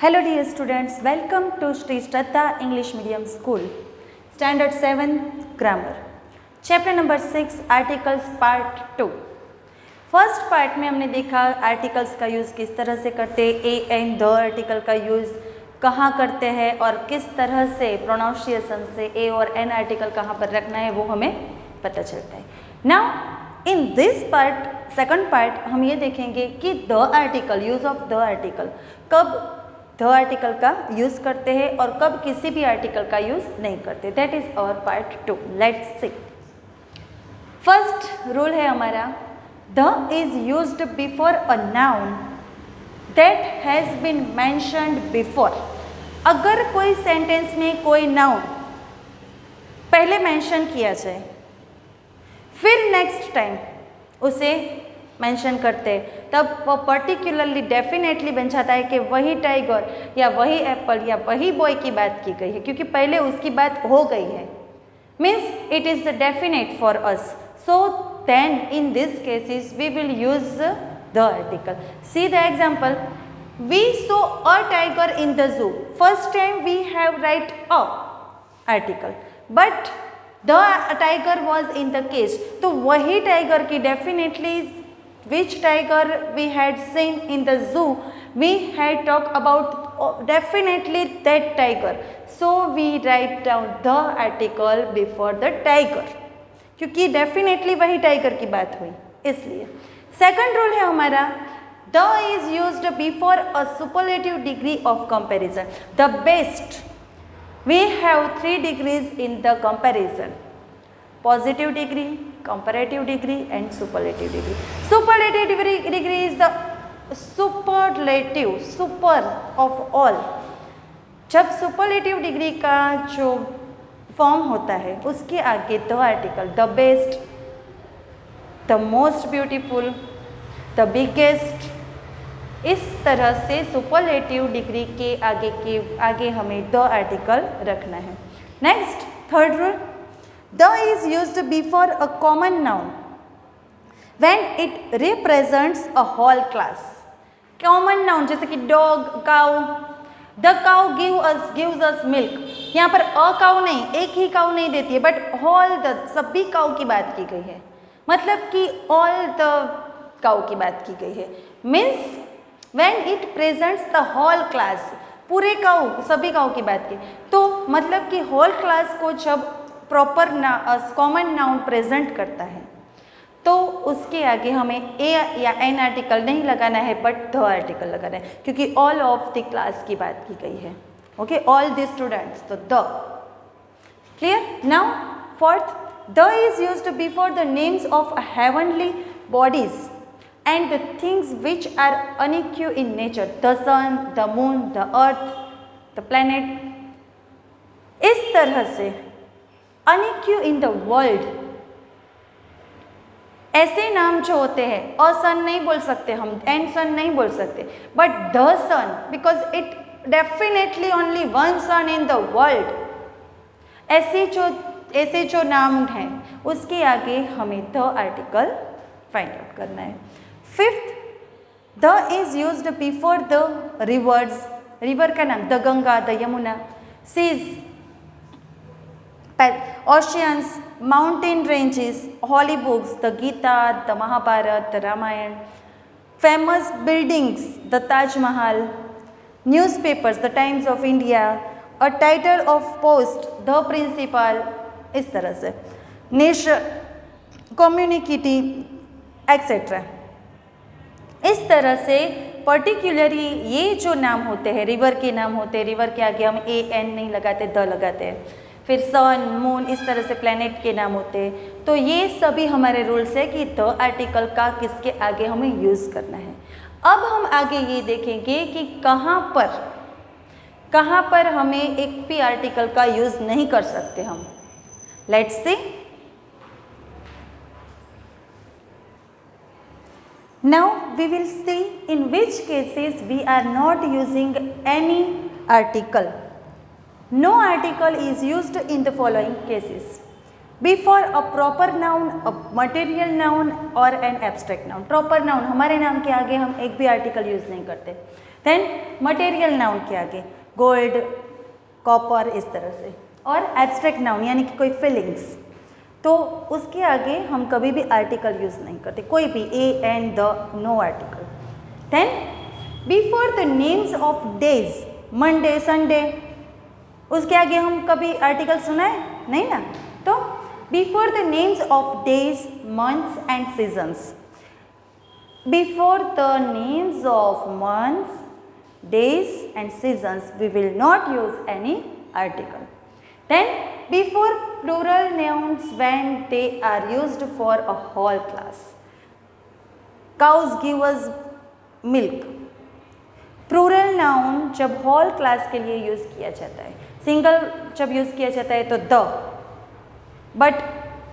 Hello dear students, welcome to Sri Shraddha English Medium School, Standard 7 Grammar, Chapter number 6 Articles Part 2। First part में हमने देखा articles का use किस तरह से करते हैं, ए एंड द आर्टिकल का यूज़ कहाँ करते हैं और किस तरह से प्रोनाउंसिएशन से ए और एन आर्टिकल कहाँ पर रखना है वो हमें पता चलता है। Now in this part, second part, हम ये देखेंगे कि the article, use of the article, कब द आर्टिकल का यूज़ करते हैं और कब किसी भी आर्टिकल का यूज़ नहीं करते। That is our part 2। Let's see. First rule है हमारा, the is used before a noun that has been mentioned before. अगर कोई सेंटेंस में कोई नाउन पहले मेंशन किया जाए फिर नेक्स्ट टाइम उसे मेंशन करते हैं तब वो पर्टिकुलरली डेफिनेटली बन जाता है कि वही टाइगर या वही एप्पल या वही बॉय की बात की गई है, क्योंकि पहले उसकी बात हो गई है। Means it is definite for us, so then in this cases we will use the article. See the example, we saw a tiger in the zoo. First time we have write a article, but the tiger was in the cage. तो वही tiger की definitely which tiger we had seen in the zoo, we had talked about definitely that tiger, so we write down the article before the tiger, क्योंकि definitely वही tiger की बात हुई इसलिए। Second rule है हमारा, the is used before a superlative degree of comparison. The best, we have 3 degrees in the comparison, positive degree, comparative degree and superlative degree. Superlative degree is the superlative, super of all. जब superlative degree का जो form होता है उसके आगे the article, the best, the most beautiful, the biggest, इस तरह से सुपरलेटिव डिग्री के आगे हमें द आर्टिकल रखना है। Next, third rule, the is used before a common noun when it represents a whole class. Common noun जैसे कि dog, cow, the cow gives us milk, यहाँ पर अ काउ नहीं, एक ही काउ नहीं देती है, बट होल द, सभी काउ की बात की गई है, मतलब कि ऑल द काउ की बात की गई है। Means when it presents the whole class, पूरे काउ, सभी काउ की बात की, तो मतलब कि होल क्लास को जब प्रॉपर कॉमन नाउन प्रेजेंट करता है तो उसके आगे हमें ए या एन आर्टिकल नहीं लगाना है बट द आर्टिकल लगाना है, क्योंकि ऑल ऑफ द क्लास की बात की गई है। ओके, ऑल द स्टूडेंट्स, तो the. Clear? Now fourth, the is used before the names of heavenly bodies and the things which are unique in nature, the sun, the moon, the earth, the planet. इस तरह से अनइक्यू इन the world, ऐसे नाम जो होते हैं, अ सन नहीं बोल सकते हम, एंड सन नहीं बोल सकते, but the sun, because it definitely only one sun in the world. ऐसे जो नाम हैं उसके आगे हमें द आर्टिकल फाइंड आउट करना है। Fifth, the is used before the rivers, river का नाम, the Ganga, the Yamuna, seas, oceans, mountain ranges, holy books, the Gita, the Mahabharata, the Ramayana, famous buildings, the Taj Mahal, newspapers, the Times of India, a title of post, the principal, इस तरह से, nation, community, etc. इस तरह से particularly ये जो नाम होते हैं, रिवर के नाम होते हैं, रिवर के आगे हम ए एन नहीं लगाते, द लगाते हैं। फिर सन, मून, इस तरह से प्लैनेट के नाम होते हैं। तो ये सभी हमारे रूल्स है कि द आर्टिकल का किसके आगे हमें यूज़ करना है। अब हम आगे ये देखेंगे कि कहाँ पर हमें एक भी आर्टिकल का यूज़ नहीं कर सकते हम। Let's see. Now we will see in which cases we are not using any article. No article is used in the following cases: before a proper noun, a material noun or an abstract noun. Proper noun, हमारे नाम के आगे हम एक भी article use नहीं करते। Then material noun के आगे गोल्ड, कॉपर, इस तरह से। और एब्स्ट्रैक्ट नाउन यानी कि कोई फीलिंग्स, तो उसके आगे हम कभी भी आर्टिकल यूज़ नहीं करते, कोई भी a and the, no article. Then before the names of days, Monday, Sunday, उसके आगे हम कभी आर्टिकल सुना है? नहीं ना। तो before the names of days, months and seasons, before the names of months, days and seasons we will not use any article. Then before plural nouns when they are used for a whole class, cows give us milk, plural noun जब whole class के लिए use किया जाता है, single जब use किया जाता है तो the, बट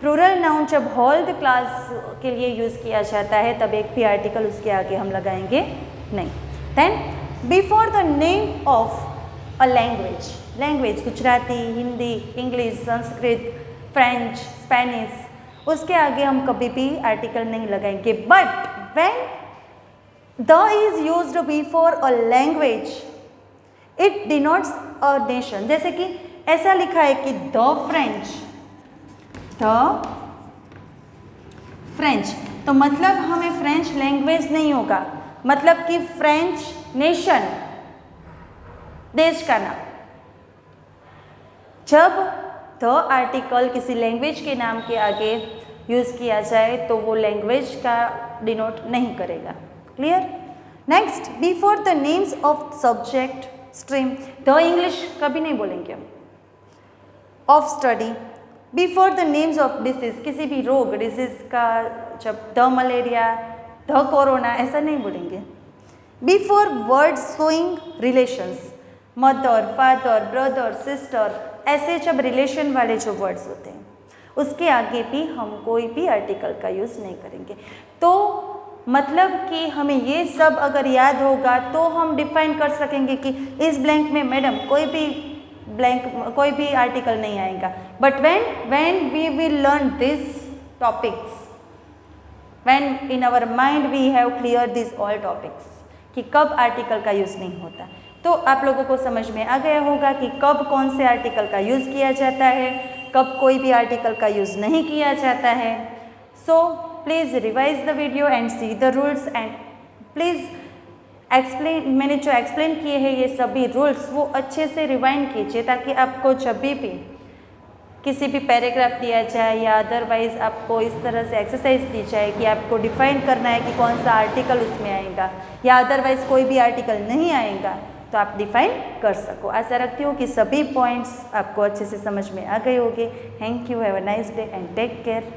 प्लूरल नाउन जब होल द क्लास के लिए यूज़ किया जाता है तब एक भी आर्टिकल उसके आगे हम लगाएंगे नहीं। Then before the name of a language, language Gujarati, Hindi, English, Sanskrit, French, Spanish, उसके आगे हम कभी भी आर्टिकल नहीं लगाएंगे। But when the is used before a language it denotes a nation, जैसे कि ऐसा लिखा है कि द फ्रेंच, तो मतलब हमें फ्रेंच लैंग्वेज नहीं होगा, मतलब कि फ्रेंच नेशन, देश का नाम। जब द आर्टिकल किसी लैंग्वेज के नाम के आगे यूज़ किया जाए तो वो लैंग्वेज का डिनोट नहीं करेगा। Clear? Next, before the names of subject, stream, the English कभी नहीं बोलेंगे हम, of study, before the names of disease, किसी भी रोग, डिसीज का जब द मलेरिया, द कोरोना, ऐसा नहीं बोलेंगे। Before words showing relations, mother, father, brother, sister, ऐसे जब रिलेशन वाले जो वर्ड्स होते हैं उसके आगे भी हम कोई भी आर्टिकल का यूज़ नहीं करेंगे। तो मतलब कि हमें ये सब अगर याद होगा तो हम डिफाइन कर सकेंगे कि इस ब्लैंक में मैडम कोई भी आर्टिकल नहीं आएगा। But when we will learn this topics, when in our mind we have clear this all topics कि कब आर्टिकल का यूज़ नहीं होता, तो आप लोगों को समझ में आ गया होगा कि कब कौन से आर्टिकल का यूज़ किया जाता है, कब कोई भी आर्टिकल का यूज़ नहीं किया जाता है। So please revise the video and see the rules and please explain, मैंने जो एक्सप्लेन किए हैं ये सभी रूल्स वो अच्छे से रिवाइंड कीजिए ताकि आपको जब भी किसी भी पैराग्राफ दिया जाए या अदरवाइज आपको इस तरह से एक्सरसाइज दी जाए कि आपको डिफाइन करना है कि कौन सा आर्टिकल उसमें आएगा या अदरवाइज कोई भी आर्टिकल नहीं आएगा तो आप डिफाइन कर सको। आशा रखती हूँ कि सभी पॉइंट्स आपको अच्छे से समझ में आ गए होंगे। Thank you, have a nice day and take care.